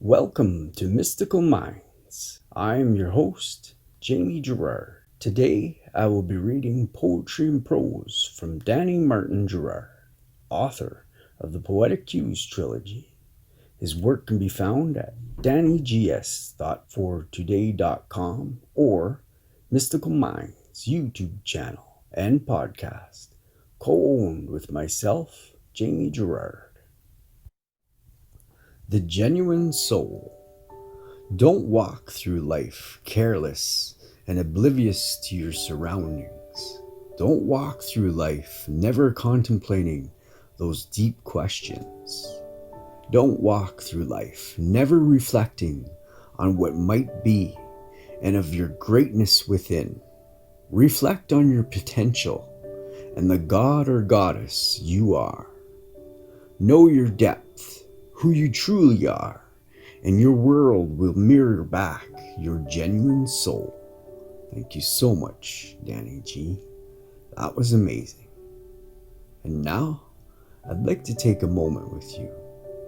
Welcome to Mystical Minds. I am your host, Jamie Gerard. Today I will be reading poetry and prose from Danny Martin Gerard, author of the Poetic Cues trilogy. His work can be found at dannygs.fortoday.com or Mystical Minds YouTube channel and podcast, co-owned with myself, Jamie Gerard. The genuine soul. Don't walk through life careless and oblivious to your surroundings. Don't walk through life never contemplating those deep questions. Don't walk through life never reflecting on what might be and of your greatness within. Reflect on your potential and the god or goddess you are. Know your depth, who you truly are, and your world will mirror back your genuine soul. Thank you so much, Danny G. That was amazing. And now, I'd like to take a moment with you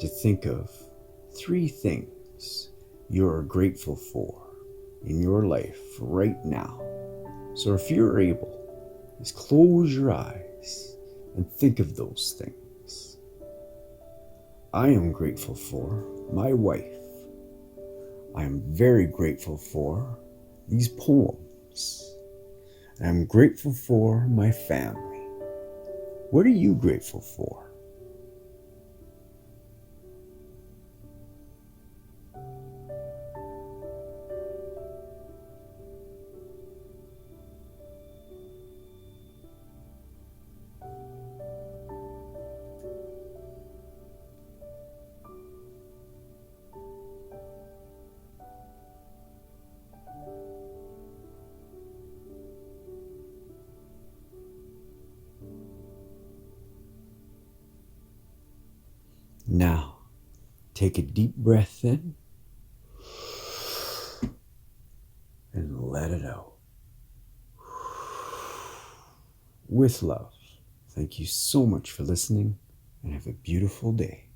to think of 3 things you're grateful for in your life right now. So if you're able, just close your eyes and think of those things. I am grateful for my wife. I am very grateful for these poems. I'm grateful for my family. What are you grateful for? Now, take a deep breath in and let it out. With love. Thank you so much for listening and have a beautiful day.